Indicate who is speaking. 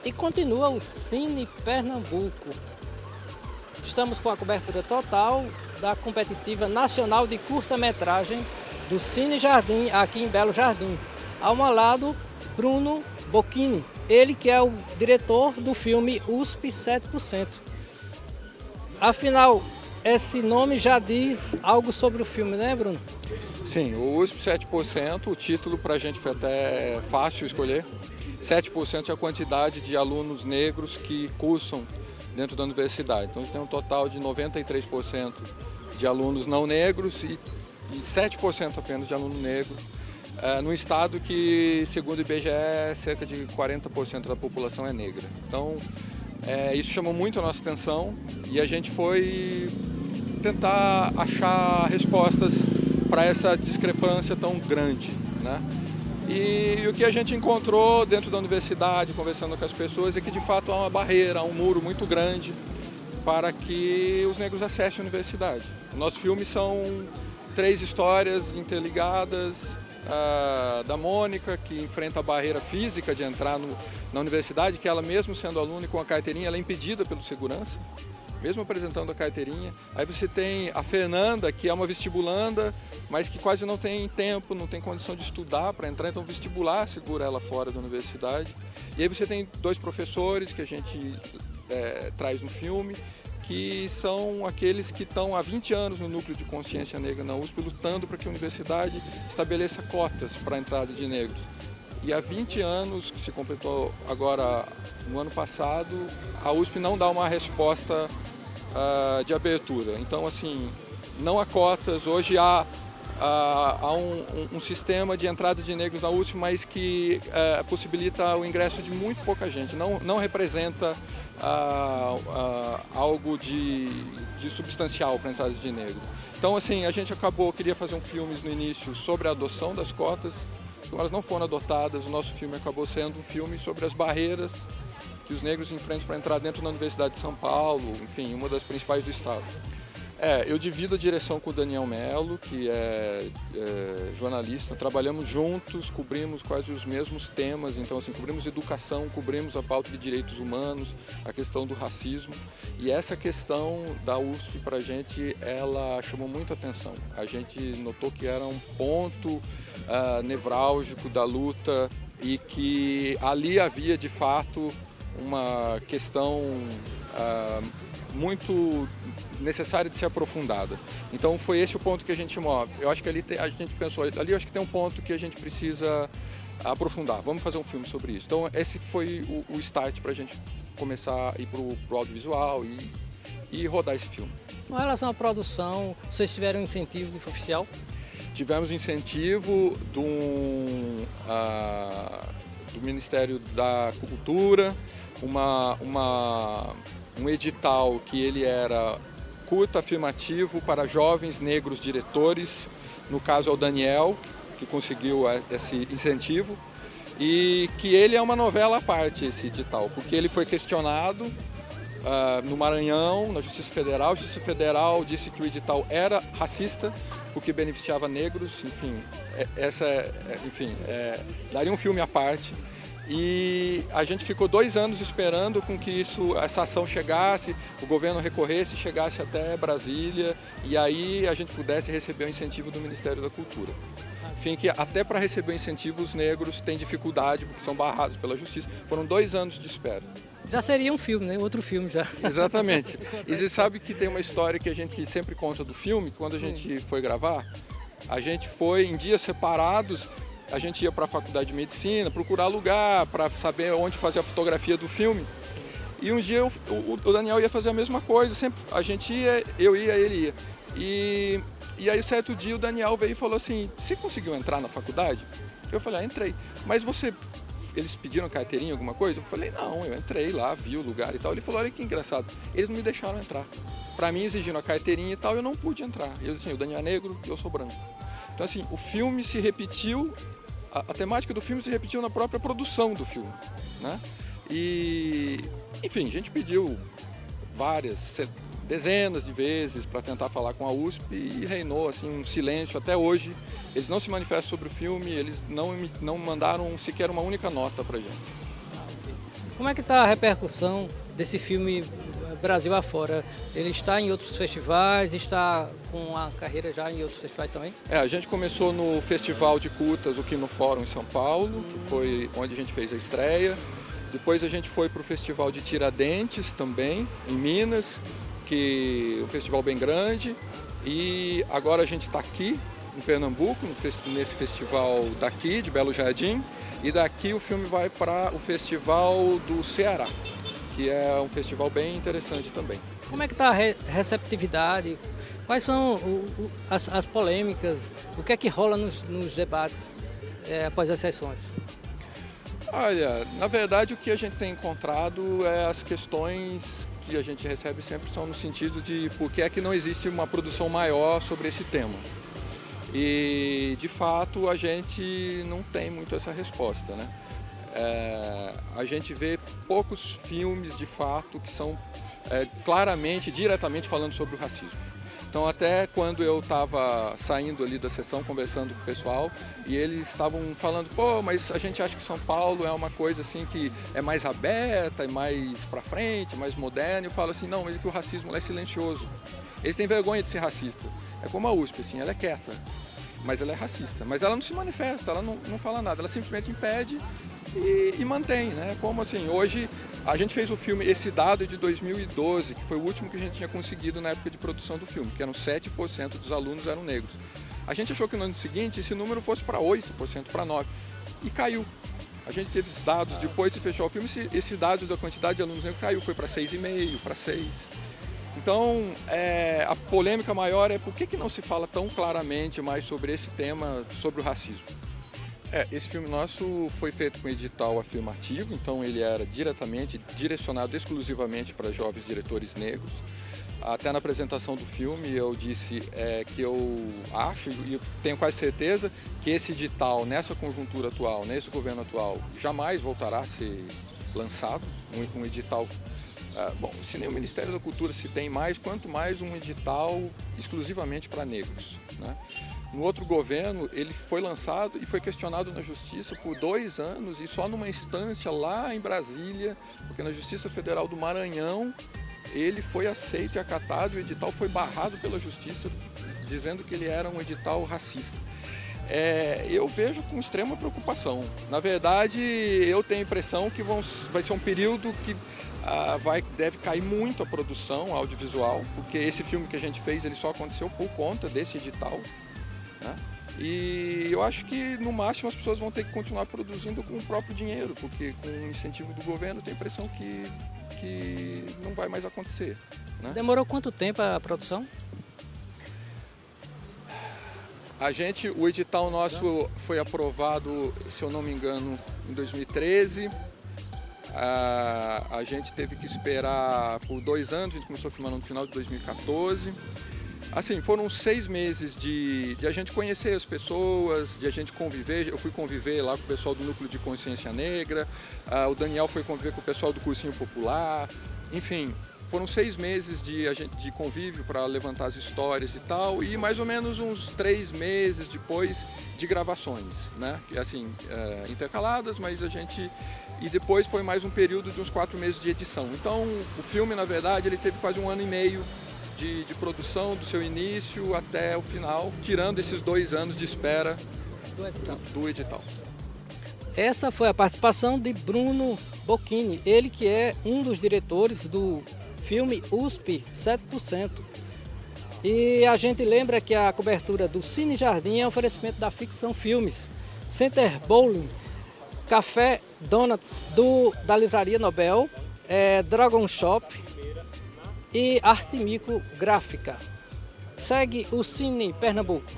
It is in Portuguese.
Speaker 1: E continua o Cine Pernambuco. Estamos com a cobertura total da competitiva nacional de curta-metragem do Cine Jardim, aqui em Belo Jardim. Ao meu lado, Bruno Bocchini, ele que é o diretor do filme USP 7%. Afinal, esse nome já diz algo sobre o filme, né, Bruno?
Speaker 2: Sim, o USP 7%, o título para a gente foi até fácil escolher. 7% é a quantidade de alunos negros que cursam dentro da universidade. Então a gente tem um total de 93% de alunos não negros e 7% apenas de aluno negro, num estado que, segundo o IBGE, cerca de 40% da população é negra. Então isso chamou muito a nossa atenção e a gente foi tentar achar respostas para essa discrepância tão grande, né? E o que a gente encontrou dentro da universidade, conversando com as pessoas, é que de fato há uma barreira, há um muro muito grande para que os negros acessem a universidade. O nosso filme são 3 histórias interligadas, da Mônica, que enfrenta a barreira física de entrar na universidade, que ela mesmo sendo aluna e com a carteirinha, ela é impedida pelo segurança, mesmo apresentando a carteirinha. Aí você tem a Fernanda, que é uma vestibulanda, mas que quase não tem tempo, não tem condição de estudar para entrar, então o vestibular segura ela fora da universidade. E aí você tem 2 professores que a gente traz no filme, que são aqueles que estão há 20 anos no núcleo de consciência negra na USP, lutando para que a universidade estabeleça cotas para a entrada de negros. E há 20 anos, que se completou agora no ano passado, a USP não dá uma resposta de abertura. Então, assim, não há cotas. Hoje há um sistema de entrada de negros na USP, mas que possibilita o ingresso de muito pouca gente. Não representa algo de substancial para a entrada de negros. Então, assim, a gente queria fazer um filme no início sobre a adoção das cotas. Elas não foram adotadas, o nosso filme acabou sendo um filme sobre as barreiras que os negros enfrentam para entrar dentro da Universidade de São Paulo, enfim, uma das principais do estado. Eu divido a direção com o Daniel Melo, que é jornalista. Trabalhamos juntos, cobrimos quase os mesmos temas. Então, assim, cobrimos educação, cobrimos a pauta de direitos humanos, a questão do racismo. E essa questão da USP, para a gente, ela chamou muita atenção. A gente notou que era um ponto nevrálgico da luta e que ali havia, de fato, uma questão muito necessária de ser aprofundada. Então foi esse o ponto que a gente move. Eu acho que a gente pensou, ali eu acho que tem um ponto que a gente precisa aprofundar. Vamos fazer um filme sobre isso. Então esse foi o start para a gente começar a ir para o audiovisual e rodar esse filme.
Speaker 1: Com relação à produção, vocês tiveram um incentivo oficial?
Speaker 2: Tivemos incentivo do Ministério da Cultura, um edital que ele era curta afirmativo para jovens negros diretores, no caso é o Daniel, que conseguiu esse incentivo, e que ele é uma novela à parte, esse edital, porque ele foi questionado no Maranhão, na Justiça Federal. A Justiça Federal disse que o edital era racista, porque beneficiava negros, enfim, daria um filme à parte. E a gente ficou 2 anos esperando com que essa ação chegasse, o governo recorresse, chegasse até Brasília e aí a gente pudesse receber o incentivo do Ministério da Cultura. Enfim, que até para receber o incentivo os negros têm dificuldade porque são barrados pela justiça. Foram 2 anos de espera.
Speaker 1: Já seria um filme, né? Outro filme já.
Speaker 2: Exatamente. E você sabe que tem uma história que a gente sempre conta do filme, quando a gente foi gravar, a gente foi em dias separados. A gente ia para a faculdade de medicina, procurar lugar para saber onde fazer a fotografia do filme. E um dia o Daniel ia fazer a mesma coisa, sempre a gente ia, eu ia, ele ia. E aí certo dia o Daniel veio e falou assim, você conseguiu entrar na faculdade? Eu falei, entrei. Mas eles pediram carteirinha, alguma coisa? Eu falei, não, eu entrei lá, vi o lugar e tal. Ele falou, olha que engraçado, eles não me deixaram entrar. Para mim exigindo a carteirinha e tal, eu não pude entrar. E eu disse, o Daniel é negro e eu sou branco. Então, assim, o filme se repetiu, a temática do filme se repetiu na própria produção do filme, né? E, enfim, a gente pediu dezenas de vezes para tentar falar com a USP e reinou, assim, um silêncio até hoje. Eles não se manifestam sobre o filme, eles não mandaram sequer uma única nota para a gente.
Speaker 1: Como é que está a repercussão desse filme Brasil afora? Ele está em outros festivais, está com a carreira já em outros festivais também?
Speaker 2: A gente começou no Festival de Curtas, o Kino Fórum em São Paulo, que foi onde a gente fez a estreia. Depois a gente foi para o Festival de Tiradentes também, em Minas, que é um festival bem grande. E agora a gente está aqui em Pernambuco, nesse festival daqui, de Belo Jardim. E daqui o filme vai para o Festival do Ceará, que é um festival bem interessante também.
Speaker 1: Como é que está a receptividade? Quais são as polêmicas? O que é que rola nos debates após as sessões?
Speaker 2: Olha, na verdade o que a gente tem encontrado é as questões que a gente recebe sempre são no sentido de por que é que não existe uma produção maior sobre esse tema. E, de fato, a gente não tem muito essa resposta, né? A gente vê poucos filmes, de fato, que são claramente, diretamente falando sobre o racismo. Então, até quando eu estava saindo ali da sessão, conversando com o pessoal, e eles estavam falando, pô, mas a gente acha que São Paulo é uma coisa assim que é mais aberta, é mais pra frente, mais moderna. Eu falo assim, não, mas é que o racismo é silencioso. Eles têm vergonha de ser racista. É como a USP, assim, ela é quieta, mas ela é racista. Mas ela não se manifesta, ela não fala nada, ela simplesmente impede e mantém, né? Como assim, hoje a gente fez o filme, esse dado é de 2012, que foi o último que a gente tinha conseguido na época de produção do filme, que eram 7% dos alunos eram negros. A gente achou que no ano seguinte esse número fosse para 8%, para 9%, e caiu. A gente teve os dados, depois de fechar o filme, esse dado da quantidade de alunos negros caiu, foi para 6,5%, para 6%. Então, a polêmica maior é por que não se fala tão claramente mais sobre esse tema, sobre o racismo. Esse filme nosso foi feito com edital afirmativo, então ele era direcionado exclusivamente para jovens diretores negros. Até na apresentação do filme eu disse que eu acho e eu tenho quase certeza que esse edital, nessa conjuntura atual, nesse governo atual, jamais voltará a ser lançado, um edital. Bom, se nem o Ministério da Cultura se tem mais, quanto mais um edital exclusivamente para negros, né? No outro governo, ele foi lançado e foi questionado na Justiça por 2 anos e só numa instância lá em Brasília, porque na Justiça Federal do Maranhão, ele foi aceito e acatado e o edital foi barrado pela Justiça, dizendo que ele era um edital racista. Eu vejo com extrema preocupação. Na verdade, eu tenho a impressão que vai ser um período que deve cair muito a produção audiovisual, porque esse filme que a gente fez ele só aconteceu por conta desse edital, né? E eu acho que no máximo as pessoas vão ter que continuar produzindo com o próprio dinheiro, porque com o incentivo do governo eu tenho a impressão que não vai mais acontecer, né?
Speaker 1: Demorou quanto tempo a produção?
Speaker 2: O edital nosso foi aprovado, se eu não me engano, em 2013. A gente teve que esperar por 2 anos, a gente começou a filmar no final de 2014. Assim, foram 6 meses de a gente conhecer as pessoas, de a gente conviver. Eu fui conviver lá com o pessoal do Núcleo de Consciência Negra, o Daniel foi conviver com o pessoal do Cursinho Popular. Enfim, foram 6 meses de convívio para levantar as histórias e tal, e mais ou menos uns 3 meses depois de gravações, né? Assim, intercaladas, mas E depois foi mais um período de uns 4 meses de edição. Então, o filme, na verdade, ele teve quase 1 ano e meio de produção, do seu início até o final, tirando esses 2 anos de espera do edital.
Speaker 1: Essa foi a participação de Bruno Bocchini, ele que é um dos diretores do filme USP 7%. E a gente lembra que a cobertura do Cine Jardim é um oferecimento da Ficção Filmes, Center Bowling, Café Donuts da Livraria Nobel, Dragon Shop e Arte Mico Gráfica. Segue o Cine Pernambuco.